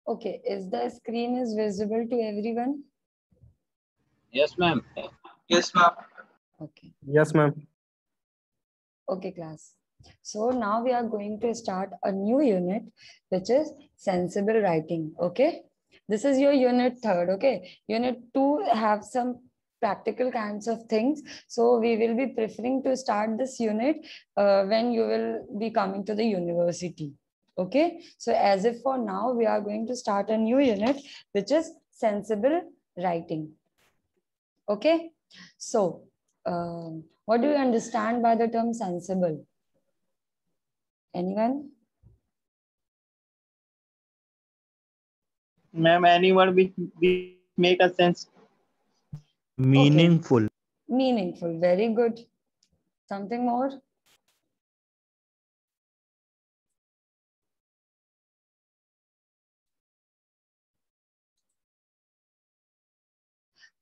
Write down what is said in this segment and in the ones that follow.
Okay, is the screen is visible to everyone? Yes, ma'am. Yes, ma'am. Okay. Yes, ma'am. Okay, class. So now we are going to start a new unit, which is sensible writing. Okay. This is your unit 3rd. Okay. Unit 2 have some practical kinds of things. So we will be preferring to start this unit when you will be coming to the university. Okay. So as if for now, we are going to start a new unit, which is sensible writing. Okay. So what do you understand by the term sensible? Anyone? Ma'am, any word which make a sense. Meaningful. Okay. Meaningful. Very good. Something more?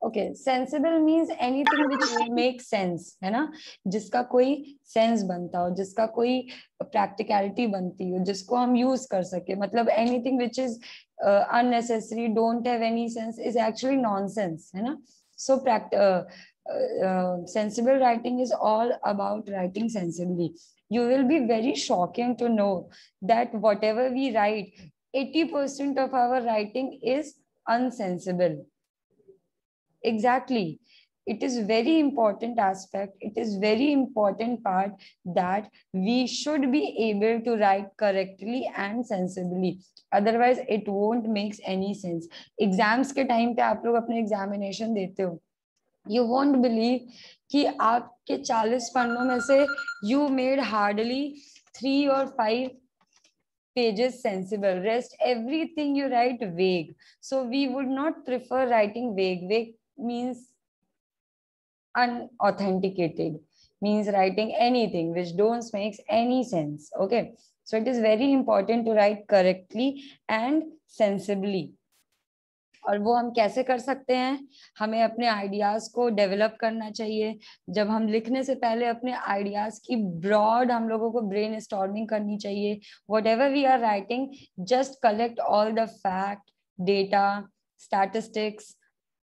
Okay, sensible means anything which makes sense, है ना? जिसका कोई sense बनता हो, जिसका कोई practicality बनती हो, जिसको हम use कर सके. मतलब anything which is unnecessary, don't have any sense is actually nonsense, है ना? So sensible writing is all about writing sensibly. You will be very shocking to know that whatever we write, 80% of our writing is unsensible. Exactly. It is very important aspect. It is very important part that we should be able to write correctly and sensibly. Otherwise, it won't make any sense. Exams के time पे आप लोग अपने examination देते हो. You won't believe कि आपके 40 पन्नों में से you made hardly 3 or 5 pages sensible. Rest everything you write vague. So we would not prefer writing vague. Vague means unauthenticated, means writing anything which don't makes any sense. Okay, so it is very important to write correctly and sensibly. और वो हम कैसे कर सकते हैं? हमें अपने ideas को डेवलप करना चाहिए. जब हम लिखने से पहले अपने आइडियाज की ब्रॉड हम लोगों को ब्रेन स्टॉर्मिंग करनी चाहिए. Whatever we are writing, just collect all the fact, data, statistics,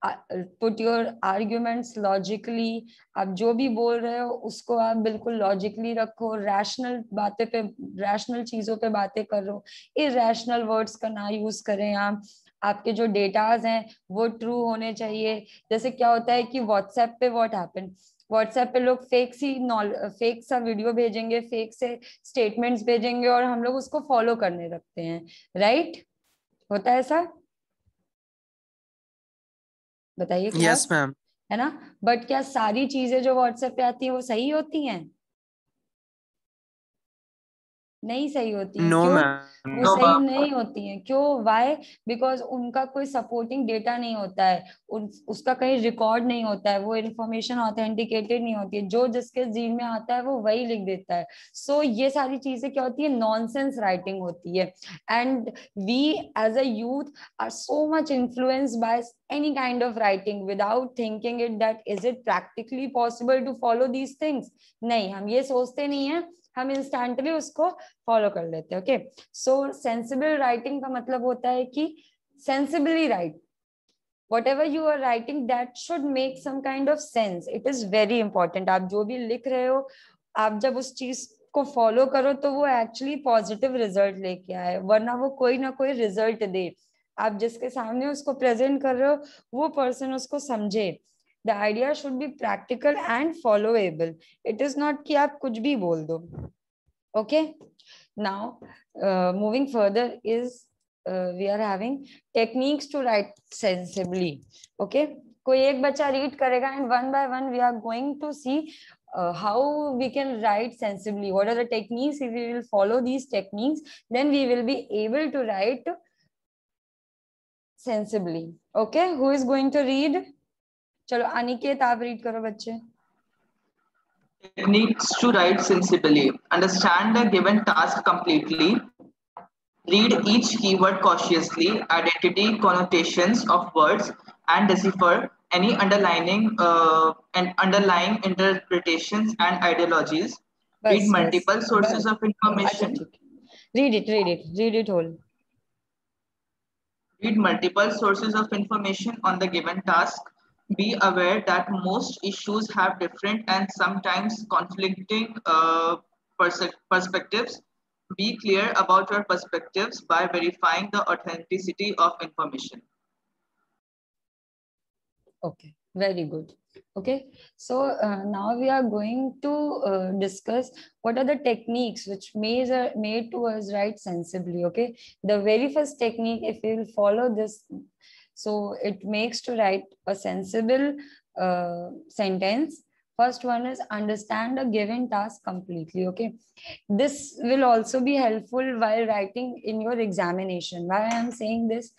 put your arguments logically. आप जो भी बोल रहे हो उसको आप बिल्कुल लॉजिकली रखो. रैशनल बातें पे, रैशनल चीजों पे बातें करो. इरैशनल वर्ड्स का ना यूज करें आप. आपके जो डेटाज हैं वो ट्रू होने चाहिए. जैसे क्या होता है कि व्हाट्सएप पे व्हाट हैपन, व्हाट्सएप पे लोग फेक सा वीडियो भेजेंगे, फेक से स्टेटमेंट्स भेजेंगे और हम लोग उसको फॉलो करने लगते हैं. राइट? होता है ऐसा? बताइए. Yes, ma'am. है ना? बट क्या सारी चीजें जो व्हाट्सएप पे आती हैं वो सही होती हैं? नहीं सही होती है. No, क्यों? ma'am. वो सही नहीं होती हैं. क्यों? वाई? बिकॉज उनका कोई सपोर्टिंग डेटा नहीं होता है, उसका कहीं रिकॉर्ड नहीं होता है, वो इन्फॉर्मेशन ऑथेंटिकेटेड नहीं होती है. जो जिसके जीन में आता है वो वही लिख देता है. सो ये सारी चीजें क्या होती है? नॉनसेंस राइटिंग होती है. And we as a youth are so much influenced by any kind of writing without thinking it that is it practically possible to follow these things. नहीं, हम ये सोचते नहीं है, हम इंस्टेंटली उसको फॉलो कर लेते हैं. ओके, सो सेंसिबल राइटिंग का मतलब होता है कि sensibly right. whatever you are writing that should make some kind of sense. it is very important. आप जो भी लिख रहे हो, आप जब उस चीज को फॉलो करो तो वो एक्चुअली पॉजिटिव रिजल्ट लेके आए, वरना वो कोई ना कोई रिजल्ट दे. आप जिसके सामने उसको प्रेजेंट कर रहे हो वो पर्सन उसको समझे. The idea should be practical and followable. It is not कि आप कुछ भी बोल दो. Okay, now moving further is we are having techniques to write sensibly. Okay, कोई एक बच्चा रीड करेगा and one by one we are going to see how we can write sensibly. What are the techniques? If we will follow these techniques, then we will be able to write sensibly. Okay, who is going to read? चलो अनिकेत आप read करो बच्चे. Techniques to write sensibly. Understand the given task completely. Read each keyword cautiously. Identity connotations of words and decipher any underlying interpretations and ideologies. Read multiple sources of information. Read it whole. Read multiple sources of information on the given task. Be aware that most issues have different and sometimes conflicting perspectives. Be clear about your perspectives by verifying the authenticity of information. Okay, very good. Okay, so now we are going to discuss what are the techniques which made to us write sensibly. Okay, the very first technique, if you will follow this, so it makes to write a sensible sentence. First one is understand a given task completely. Okay, this will also be helpful while writing in your examination. Why I am saying this?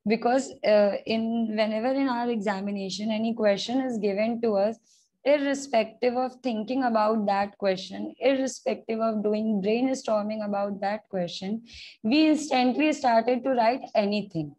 Because whenever in our examination any question is given to us, irrespective of thinking about that question, irrespective of doing brainstorming about that question, we instantly started to write anything,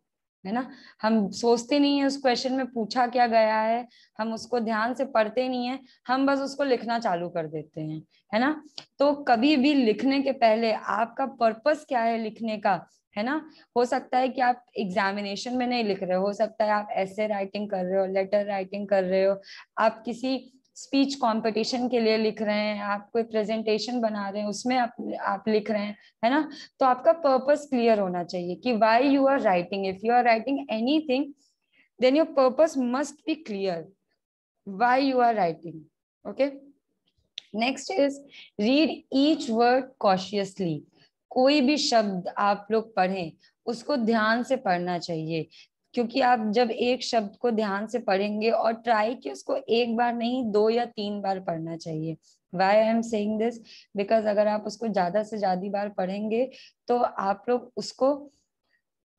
है ना. हम सोचते नहीं है उस question में पूछा क्या गया है, हम उसको ध्यान से पढ़ते नहीं है, हम बस उसको लिखना चालू कर देते हैं, है ना. तो कभी भी लिखने के पहले आपका पर्पस क्या है लिखने का, है ना. हो सकता है कि आप एग्जामिनेशन में नहीं लिख रहे हो सकता है आप ऐसे राइटिंग कर रहे हो, लेटर राइटिंग कर रहे हो, आप किसी स्पीच कंपटीशन के लिए लिख रहे हैं, आप कोई प्रेजेंटेशन बना रहे हैं उसमें आप लिख रहे हैं, है ना. तो आपका पर्पस क्लियर होना चाहिए कि why you are writing. If you are writing anything then your purpose must be clear why you are writing. Okay, next is read each word cautiously. कोई भी शब्द आप लोग पढ़ें उसको ध्यान से पढ़ना चाहिए, क्योंकि आप जब एक शब्द को ध्यान से पढ़ेंगे और ट्राई कि उसको एक बार नहीं 2 या 3 बार पढ़ना चाहिए. Why I am saying this? Because अगर आप उसको ज्यादा से ज्यादा बार पढ़ेंगे तो आप लोग उसको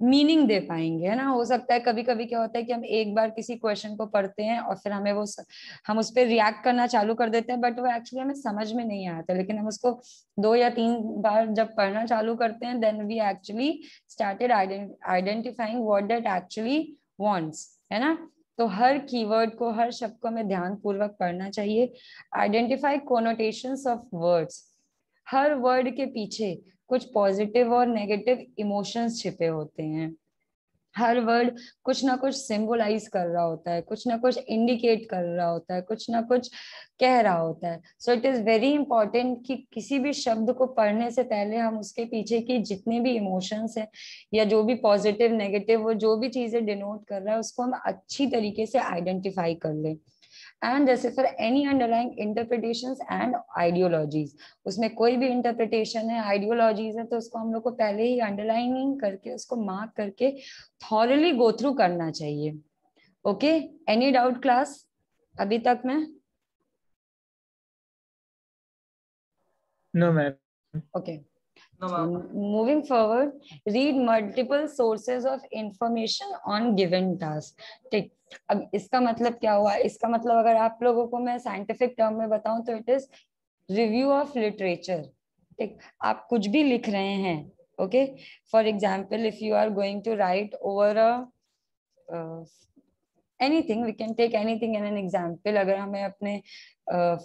मीनिंग दे पाएंगे, है ना. हो सकता है कभी कभी क्या होता है कि हम एक बार किसी क्वेश्चन को पढ़ते हैं और फिर हम उस पर रिएक्ट करना चालू कर देते हैं, बट वो एक्चुअली हमें समझ में नहीं आता. लेकिन हम उसको 2 या 3 बार जब पढ़ना चालू करते हैं then we actually started identifying what that actually wants, है ना. तो हर कीवर्ड को, हर शब्द को हमें ध्यान पूर्वक पढ़ना चाहिए. Identify connotations of words. Her word के पीछे कुछ पॉजिटिव और नेगेटिव इमोशंस छिपे होते हैं. हर वर्ड कुछ ना कुछ सिंबलाइज कर रहा होता है, कुछ ना कुछ इंडिकेट कर रहा होता है, कुछ ना कुछ कह रहा होता है. So it is very important कि किसी भी शब्द को पढ़ने से पहले हम उसके पीछे की जितने भी इमोशंस है या जो भी पॉजिटिव नेगेटिव वो जो भी चीजें डिनोट कर रहा है उसको हम अच्छी तरीके से आइडेंटिफाई कर लें. And decipher any underlying interpretations and ideologies. उसमें कोई भी इंटरप्रिटेशन है, आइडियोलॉजीज है, तो उसको हम लोग को पहले ही अंडरलाइनिंग करके उसको मार्क करके थॉरली गो थ्रू करना चाहिए. ओके, एनी डाउट क्लास अभी तक में? No ma'am. Okay, No, ma'am. moving forward, read multiple sources of information on given task. ठीक, अब इसका मतलब क्या हुआ? इसका मतलब अगर आप लोगों को मैं साइंटिफिक टर्म में बताऊं तो it is review of literature. ठीक, आप कुछ भी लिख रहे हैं, okay, for example if you are going to write over anything, we can take anything in an example. अगर हमें अपने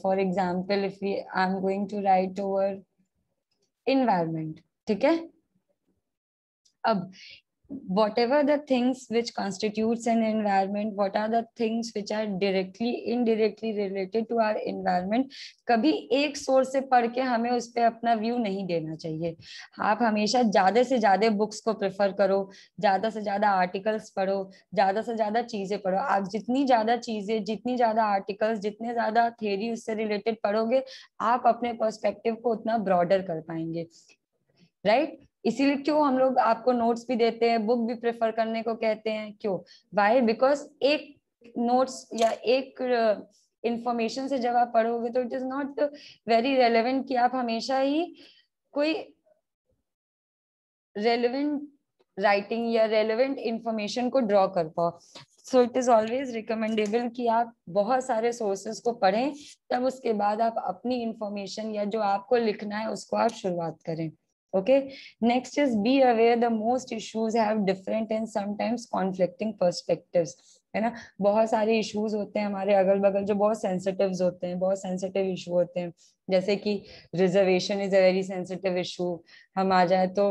for example if I'm going to write over environment, ठीक है. अब whatever the things which constitutes an environment, what are the things which are directly indirectly related to our environment, कभी एक source से पढ़ के हमें उस पर अपना व्यू नहीं देना चाहिए. आप हमेशा ज्यादा से ज्यादा बुक्स को प्रेफर करो, ज्यादा से ज्यादा आर्टिकल्स पढ़ो, ज्यादा से ज्यादा चीजें पढ़ो. आप जितनी ज्यादा चीजें, जितनी ज्यादा आर्टिकल्स, जितने ज्यादा थ्योरी उससे रिलेटेड पढ़ोगे आप अपने पर्सपेक्टिव को उतना ब्रॉडर कर पाएंगे, राइट. इसीलिए क्यों हम लोग आपको नोट्स भी देते हैं, बुक भी प्रेफर करने को कहते हैं. क्यों? वाई? बिकॉज एक नोट्स या एक इंफॉर्मेशन से जब आप पढ़ोगे तो it is not very relevant कि आप हमेशा ही कोई रेलेवेंट राइटिंग या रेलेवेंट इंफॉर्मेशन को ड्रॉ कर पाओ. So it is always recommendable कि आप बहुत सारे सोर्सेस को पढ़ें, तब उसके बाद आप अपनी इंफॉर्मेशन या जो आपको लिखना है उसको आप शुरुआत करें. Okay, next is be aware the most issues have different and sometimes conflicting perspectives, है ना. बहुत सारे इश्यूज होते हैं हमारे अगल बगल जो बहुत सेंसिटिव होते हैं, बहुत सेंसिटिव इशू होते हैं. जैसे कि reservation is a very sensitive issue. हम आ जाए तो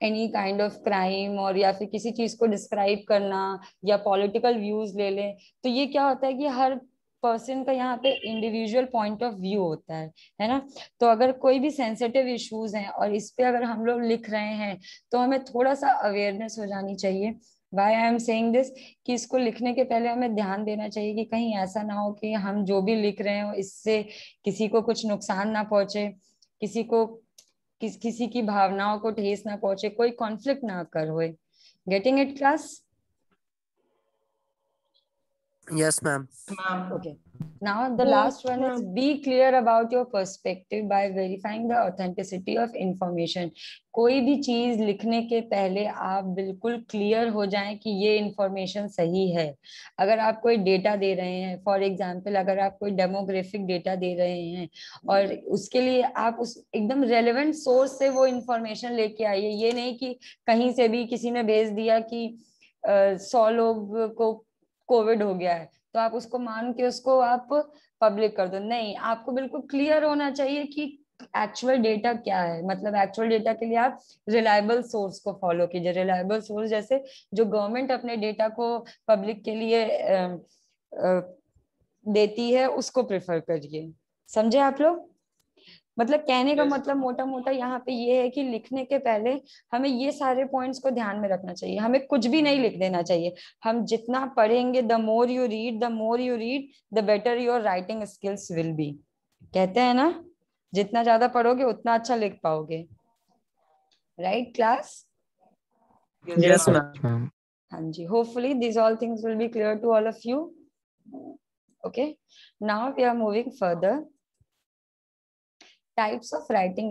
एनी काइंड ऑफ क्राइम, और या फिर किसी चीज को डिस्क्राइब करना, या पॉलिटिकल व्यूज ले लें, तो ये क्या होता है कि हर पर्सन का यहाँ पे इंडिविजुअल पॉइंट ऑफ व्यू होता है ना। तो अगर कोई भी सेंसिटिव इश्यूज हैं और इस पे अगर हम लोग लिख रहे हैं, तो हमें थोड़ा सा अवेयरनेस हो जानी चाहिए। Why I am saying this, कि इसको लिखने के पहले हमें ध्यान देना चाहिए कि कहीं ऐसा ना हो कि हम जो भी लिख रहे हो इससे किसी को कुछ नुकसान ना पहुंचे, किसी को किसी की भावनाओं को ठेस ना पहुंचे, कोई कॉन्फ्लिक्ट ना कर होए। Getting it class? Yes, ma'am. Ma'am. Okay. Now the Yes, last one is ma'am. be clear about your perspective by verifying the authenticity of information. कोई भी चीज लिखने के पहले आप बिल्कुल क्लियर हो जाएं कि ये इंफॉर्मेशन सही है। अगर आप कोई डेटा दे रहे हैं, फॉर एग्जांपल अगर आप कोई डेमोग्राफिक डेटा दे रहे हैं और उसके लिए आप उस एकदम रेलेवेंट सोर्स से वो इंफॉर्मेशन लेके आइए। ये नहीं कि कहीं से भी किसी ने भेज दिया कि 100 लोग को कोविड हो गया है तो आप उसको मान के उसको आप पब्लिक कर दो। नहीं, आपको बिल्कुल क्लियर होना चाहिए कि एक्चुअल डेटा क्या है। मतलब एक्चुअल डेटा के लिए आप रिलायबल सोर्स को फॉलो कीजिए। रिलायबल सोर्स जैसे जो गवर्नमेंट अपने डेटा को पब्लिक के लिए देती है उसको प्रेफर करिए। समझे आप लोग? मतलब कहने का Yes. मतलब मोटा मोटा यहाँ पे ये है कि लिखने के पहले हमें ये सारे पॉइंट्स को ध्यान में रखना चाहिए। हमें कुछ भी नहीं लिख देना चाहिए। हम जितना पढ़ेंगे, the more you read the better your writing skills will be. कहते हैं ना, जितना ज्यादा पढ़ोगे उतना अच्छा लिख पाओगे। Right class? Yes, ma'am. ma'am. हाँ जी, hopefully this all things will be clear to all of you. Okay, now we are moving further. Types of writing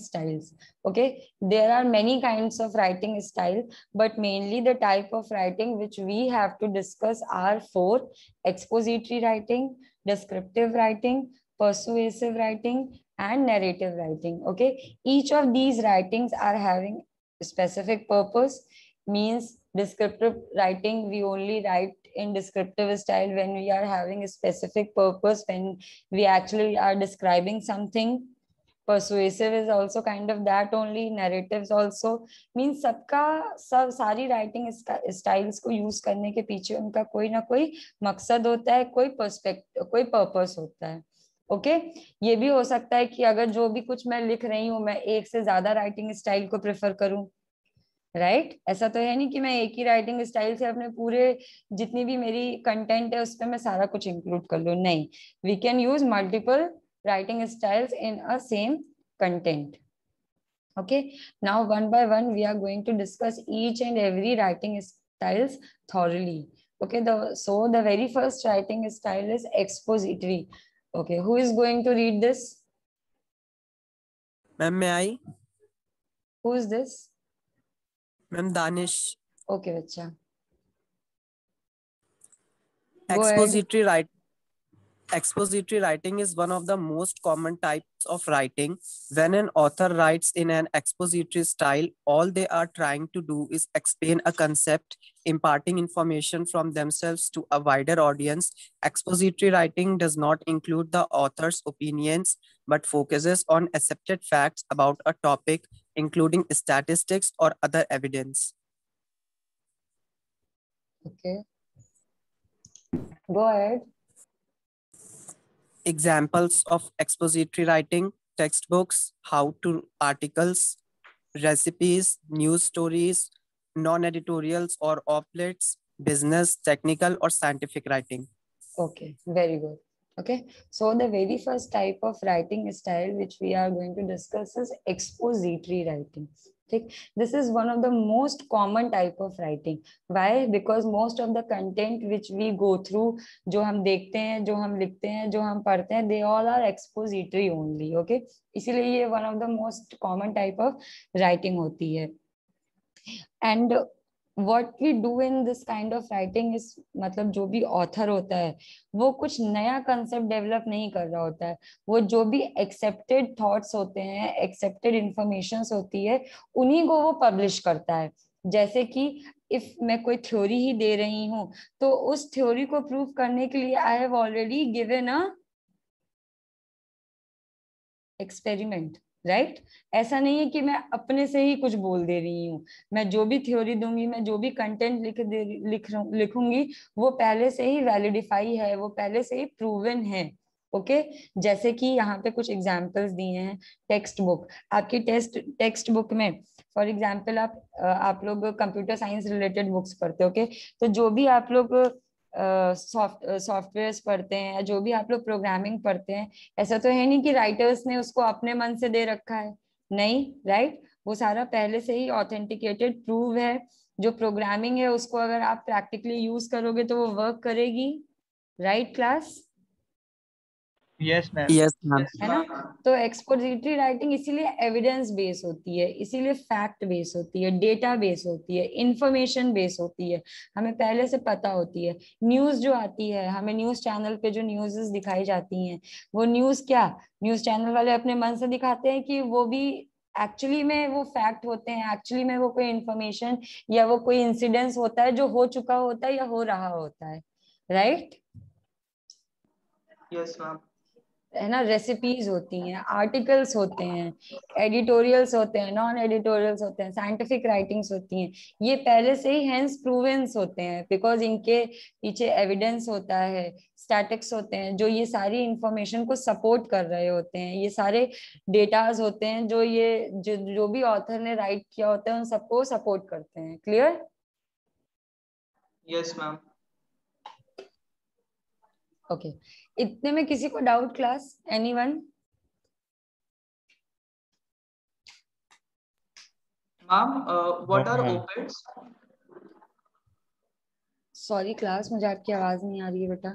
styles. Okay, there are many kinds of writing style, but mainly the type of writing which we have to discuss are 4: expository writing, descriptive writing, persuasive writing, and narrative writing. Okay, each of these writings are having specific purpose. Means descriptive writing, we only write in descriptive style when we are having a specific purpose, when we actually are describing something. Persuasive is also kind of that only. Narratives also means सबका सब सारी writing styles को use करने के पीछे उनका कोई ना कोई मकसद होता है, कोई पर्सपेक्टिव, कोई पर्पस होता है। ओके, ये भी हो सकता है कि अगर जो भी कुछ मैं लिख रही हूँ मैं एक से ज्यादा राइटिंग स्टाइल को प्रेफर करूँ। राइट, ऐसा तो है नहीं कि मैं एक ही राइटिंग स्टाइल से अपने पूरे जितनी भी मेरी कंटेंट है उस पर मैं सारा कुछ इंक्लूड कर लूँ। नहीं, we can use multiple writing styles in a same content. Okay, now one by one we are going to discuss each and every writing styles thoroughly. Okay, so the very first writing style is expository. Okay, who is going to read this? Ma'am, may I? Who is this? Ma'am, Danish. Okay, bacha. Go ahead. Expository writing is one of the most common types of writing. When an author writes in an expository style, all they are trying to do is explain a concept, imparting information from themselves to a wider audience. Expository writing does not include the author's opinions, but focuses on accepted facts about a topic, including statistics or other evidence. Okay, go ahead. Examples of expository writing: textbooks, how-to articles, recipes, news stories, non-editorials or op-eds, business, technical or scientific writing. Okay, very good. Okay, so the very first type of writing style which we are going to discuss is expository writing. Okay, this is one of the most common type of writing. Why? Because most of the content which we go through, जो हम देखते हैं, जो हम लिखते हैं, जो हम पढ़ते हैं, they all are expository only. Okay, इसीलिए ये one of the most common type of writing होती है. And what we do in this kind of writing is, मतलब जो भी ऑथर होता है वो कुछ नया कंसेप्ट डेवलप नहीं कर रहा होता है। वो जो भी एक्सेप्टेड थॉट्स होते हैं, एक्सेप्टेड इंफॉर्मेशंस होती है, उन्हीं को वो पब्लिश करता है। जैसे कि इफ मैं कोई थ्योरी ही दे रही हूँ तो उस थ्योरी को प्रूव करने के लिए I have already given a experiment, right ऐसा नहीं है कि मैं अपने से ही कुछ बोल दे रही हूँ। मैं जो भी थ्योरी दूंगी, मैं जो भी कंटेंट लिखूंगी, वो पहले से ही वैलिडिफाई है, वो पहले से ही प्रूवन है। ओके जैसे कि यहाँ पे कुछ एग्जांपल्स दिए हैं। टेक्स्ट बुक, आपकी टेक्स्ट बुक में फॉर एग्जांपल आप लोग कंप्यूटर साइंस रिलेटेड बुक्स पढ़ते हो। ओके तो जो भी आप लोग सॉफ्टवेयर्स पढ़ते हैं या जो भी आप लोग प्रोग्रामिंग पढ़ते हैं, ऐसा तो है नहीं कि राइटर्स ने उसको अपने मन से दे रखा है, नहीं राइट वो सारा पहले से ही ऑथेंटिकेटेड प्रूव है। जो प्रोग्रामिंग है उसको अगर आप प्रैक्टिकली यूज करोगे तो वो वर्क करेगी। Right class? Yes, ma'am. Yes, ma'am. है ना? तो एक्सपोजिटरी राइटिंग इसीलिए एविडेंस बेस होती है, इसीलिए फैक्ट बेस होती है, डेटा बेस होती है, इंफॉर्मेशन बेस होती है, हमें पहले से पता होती है। न्यूज जो आती है, हमें न्यूज चैनल पे जो न्यूज़ दिखाई जाती हैं, वो न्यूज क्या न्यूज चैनल वाले अपने मन से दिखाते हैं कि वो भी एक्चुअली में वो फैक्ट होते हैं, एक्चुअली में वो कोई इंफॉर्मेशन या वो कोई इंसिडेंस होता है जो हो चुका होता है या हो रहा होता है। Right Yes, ma'am. है ना? रेसिपीज होती हैं, आर्टिकल्स होते हैं, एडिटोरियल्स होते हैं, नॉन एडिटोरियल्स होते हैं, साइंटिफिक राइटिंग्स होती हैं। ये पहले से ही हेंस प्रूवेंस होते हैं बिकॉज इनके पीछे एविडेंस होता है, स्टैटिक्स होते हैं जो ये सारी इंफॉर्मेशन को सपोर्ट कर रहे होते हैं, ये सारे डेटाज होते हैं जो जो भी ऑथर ने राइट किया होता है उन सबको सपोर्ट करते हैं। क्लियर? Yes, ma'am. ओके इतने में किसी को doubt class? Anyone? Ma'am, what No, are ma'am. opiates? Sorry class मुझे आपकी आवाज नहीं आ रही है बेटा।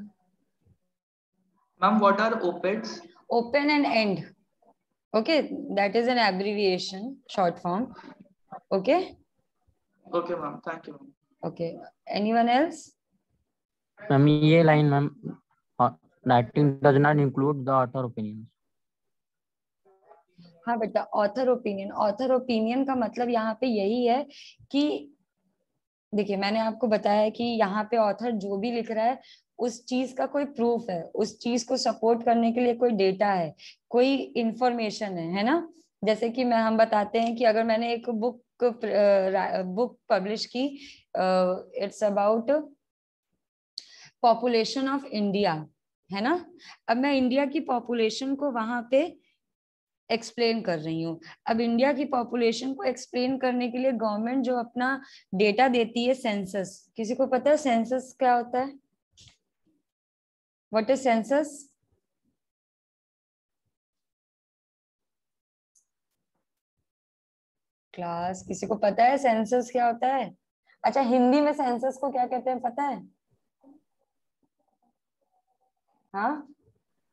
Ma'am, what are opiates? Open and end. Okay, that is an abbreviation, short form. Okay. Okay, ma'am. Thank you, ma'am. Okay, anyone else? Ma'am ये line ma'am, writing does not include the author opinion. हाँ बेटा author opinion, author opinion का मतलब यहाँ पे यही है कि देखिए मैंने आपको बताया कि यहाँ पे ऑथर जो भी लिख रहा है उस चीज का कोई प्रूफ है, उस चीज को सपोर्ट करने के लिए कोई डेटा है, कोई इंफॉर्मेशन है ना? जैसे कि हम बताते हैं कि अगर मैंने एक बुक पब्लिश की, it's about population of India, है ना? अब मैं इंडिया की पॉपुलेशन को वहां पे एक्सप्लेन कर रही हूँ। अब इंडिया की पॉपुलेशन को एक्सप्लेन करने के लिए गवर्नमेंट जो अपना डेटा देती है, सेंसस, किसी को पता है सेंसस क्या होता है? What is census? क्लास किसी को पता है सेंसस क्या होता है? अच्छा हिंदी में सेंसस को क्या कहते हैं पता है? हाँ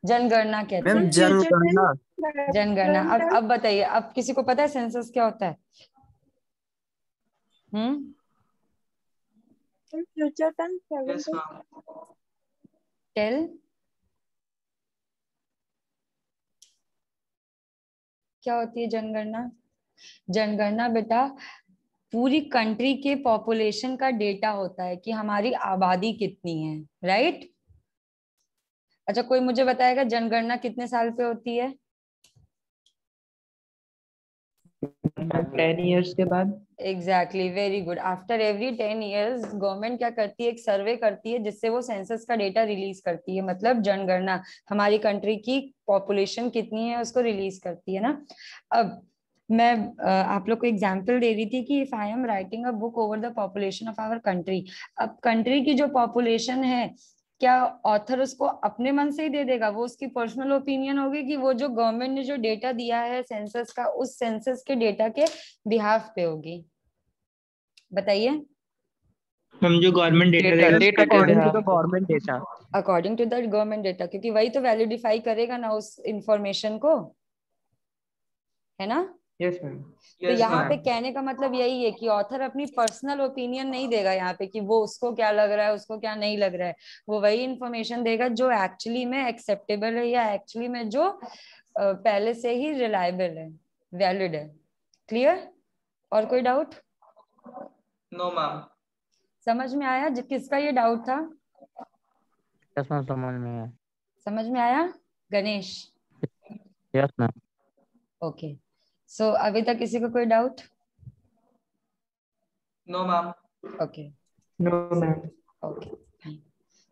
जनगणना कहते मैम हैं। जनगणना। जनगणना। अब बताइए, अब किसी को पता है सेंसस क्या होता है? Future tense Yes, ma'am. Tell. क्या होती है जनगणना? जनगणना बेटा पूरी कंट्री के पॉपुलेशन का डेटा होता है कि हमारी आबादी कितनी है। राइट? अच्छा कोई मुझे बताएगा जनगणना कितने साल पे होती है? 10 years के बाद। Exactly, very good. After every 10 years government क्या करती है? एक सर्वे करती है जिससे वो सेंसस का डेटा रिलीज करती है, मतलब जनगणना हमारी कंट्री की पॉपुलेशन कितनी है उसको रिलीज करती है ना। अब मैं आप लोग को एग्जांपल दे रही थी कि if I am writing a book over the population of our country, अब कंट्री की जो पॉपुलेशन है क्या ऑथर उसको अपने मन से ही दे देगा? वो उसकी पर्सनल ओपिनियन होगी कि वो जो गवर्नमेंट ने जो डेटा दिया है सेंसस का, उस सेंसस के डेटा के बिहाफ पे होगी? बताइए। हम जो गवर्नमेंट डेटा देगा data according to the government data. According to that government data, क्योंकि वही तो वैलिडिफाई करेगा ना उस इंफॉर्मेशन को, है ना? Yes ma'am. तो Yes, यहाँ पे ma'am. कहने का मतलब यही है कि ऑथर अपनी पर्सनल ओपिनियन नहीं देगा यहाँ पे कि वो उसको क्या लग रहा है उसको क्या नहीं लग रहा है। वो वही इंफॉर्मेशन देगा जो एक्चुअली में एक्सेप्टेबल है या एक्चुअली में जो पहले से ही रिलायबल है, वैलिड है। क्लियर? और कोई डाउट? No, ma'am. समझ में आया? किसका ये डाउट था? यस मैम समझ में है। समझ में आया? Ganesh? Yes ma'am. Okay so अभी तक किसी को कोई doubt? No, ma'am. Okay No, ma'am. okay fine.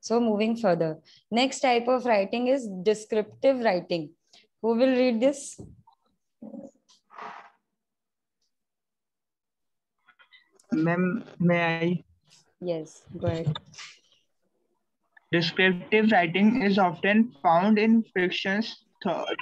So moving further, next type of writing is descriptive writing. Who will read this? Ma'am, may I? Yes, go ahead. Descriptive writing is often found in fictions,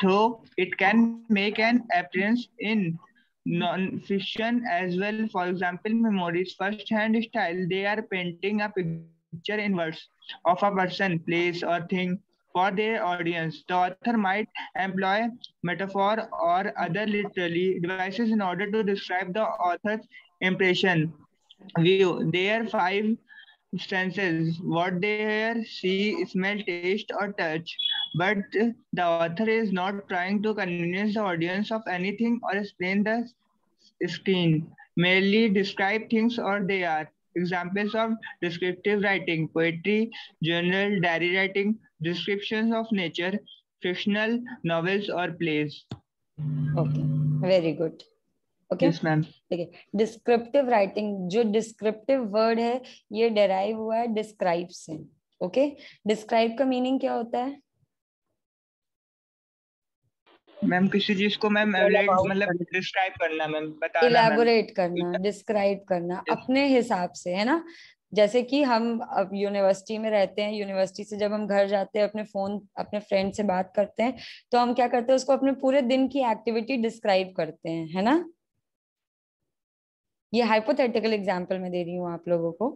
though it can make an appearance in non-fiction as well. For example, Memory's first-hand style, they are painting a picture in words of a person, place, or thing for their audience. The author might employ metaphor or other literary devices in order to describe the author's impression, view, their five senses, what they hear, see, smell, taste, or touch. But the author is not trying to convince the audience of anything or explain the screen, merely describe things or they are. Examples of descriptive writing: poetry, journal, diary writing, descriptions of nature, fictional novels or plays. Okay, very good. Okay Yes, ma'am. देखिए, descriptive writing, जो descriptive word है ये derive हुआ है describe से. Okay, describe का meaning क्या होता है? मैम किसी चीज को मैम मतलब डिस्क्राइब करना, मैम बताना, इलैबोरेट करना, डिस्क्राइब करना अपने हिसाब से, है ना. जैसे कि हम अब यूनिवर्सिटी में रहते हैं, यूनिवर्सिटी से जब हम घर जाते हैं, अपने फ्रेंड से बात करते हैं, तो हम क्या करते हैं, उसको अपने पूरे दिन की एक्टिविटी डिस्क्राइब करते हैं, है ना. ये हाइपोथेटिकल एग्जांपल में दे रही हूँ आप लोगों को.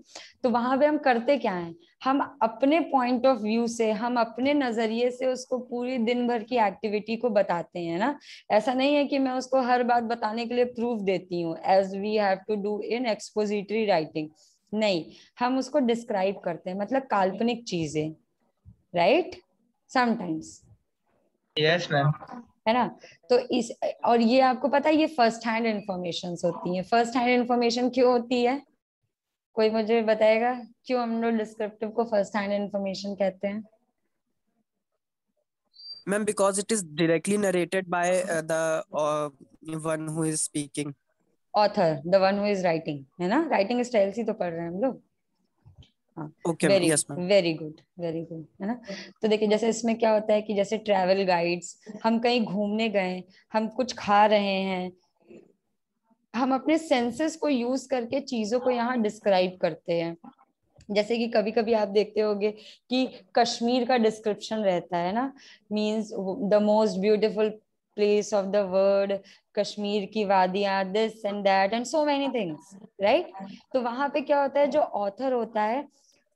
तो वहां पे हम करते क्या है, हम अपने पॉइंट ऑफ व्यू से, हम अपने नजरिए से उसको पूरी दिन भर की एक्टिविटी को बताते हैं ना. ऐसा नहीं है कि मैं उसको हर बात बताने के लिए प्रूफ देती हूँ, as we have to do in expository writing. नहीं, हम उसको डिस्क्राइब करते हैं, मतलब काल्पनिक चीजें, राइट, समटाइम्स. Yes ma'am. है ना. तो इस, और ये आपको पता है ये फर्स्ट हैंड इंफॉर्मेशन होती है. फर्स्ट हैंड इंफॉर्मेशन क्यों होती है? कोई मुझे बताएगा क्यों हम लोग डिस्क्रिप्टिव को फर्स्ट हैंड इंफॉर्मेशन कहते हैं? Ma'am, because it is directly narrated by the one who is speaking. Author, the one who is writing, है ना. राइटिंग स्टाइल ही तो पढ़ रहे हैं हम लोग. Okay, very yes, ma'am. Very good, very good, है ना. तो देखिए, जैसे इसमें क्या होता है कि जैसे ट्रैवल गाइड्स, हम कहीं घूमने गए, हम कुछ खा रहे हैं, हम अपने सेंसेस को यूज करके चीजों को यहाँ डिस्क्राइब करते हैं. जैसे कि कभी कभी आप देखते होंगे कि कश्मीर का डिस्क्रिप्शन रहता है ना, means the most beautiful place of the world, Kashmir की वादियां, this and that and so many things, right. तो वहां पे क्या होता है, जो ऑथर होता है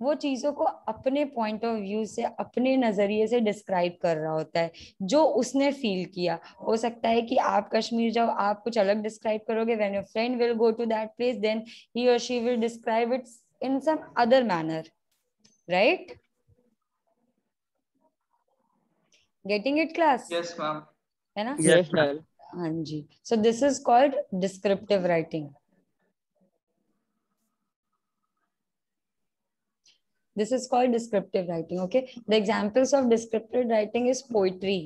वो चीजों को अपने पॉइंट ऑफ व्यू से, अपने नजरिए से डिस्क्राइब कर रहा होता है, जो उसने फील किया. हो सकता है कि आप कश्मीर जाओ, आप कुछ अलग डिस्क्राइब करोगे, when your friend will go to that place, then he और she will describe it in some other manner, right? Getting it, class? Yes, ma'am. है ना. Yes, ma'am. हाँ जी. So this is called descriptive writing. This is called descriptive writing. Okay, the examples of descriptive writing is poetry,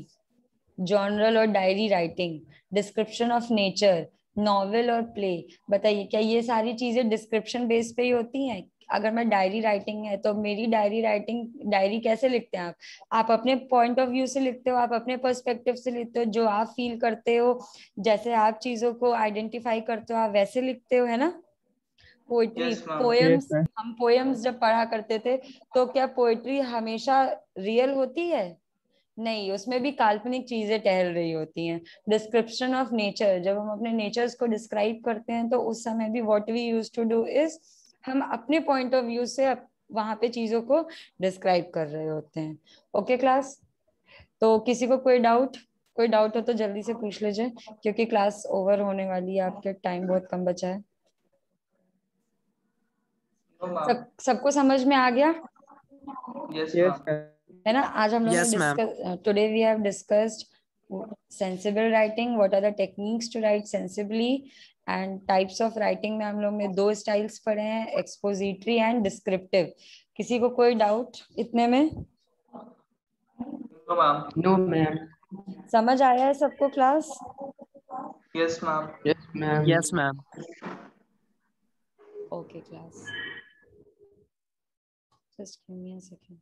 journal और diary writing, description of nature, novel और play. बताइए, क्या ये सारी चीजें डिस्क्रिप्शन बेस पे ही होती हैं? अगर मैं डायरी राइटिंग है तो मेरी डायरी कैसे लिखते हैं आप अपने पॉइंट ऑफ व्यू से लिखते हो, आप अपने पर्सपेक्टिव से लिखते हो, जो आप फील करते हो, जैसे आप चीजों को आइडेंटिफाई करते हो, आप वैसे लिखते हो, है ना. Poetry, Yes, ma'am. Poems, Yes, ma'am. हम पोएम्स जब पढ़ा करते थे, तो क्या पोएट्री हमेशा रियल होती है? नहीं, उसमें भी काल्पनिक चीजें टहल रही होती हैं. डिस्क्रिप्शन ऑफ नेचर, जब हम अपने नेचर्स को डिस्क्राइब करते हैं, तो उस समय भी what we use to do is, हम अपने पॉइंट ऑफ व्यू से वहां पे चीजों को डिस्क्राइब कर रहे होते हैं. Okay class. तो किसी को कोई डाउट हो तो जल्दी से पूछ लीजिए, क्योंकि क्लास ओवर होने वाली है, आपके टाइम बहुत कम बचा है. No, ma'am. सबको समझ में आ गया, Yes, Yes, ma'am. ma'am. है ना. आज हम लोग Yes, ने ma'am. Discuss, today we have discussed sensible writing, what are the techniques to write sensibly, and types of writing में हम लोग ने 2 स्टाइल्स पढ़े हैं, एक्सपोजिटरी एंड डिस्क्रिप्टिव. किसी को कोई डाउट इतने में? No, ma'am. No, ma'am. समझ आया है सबको class? Yes, ma'am. Yes, ma'am. Yes, ma'am. Okay, class. Just give me a second.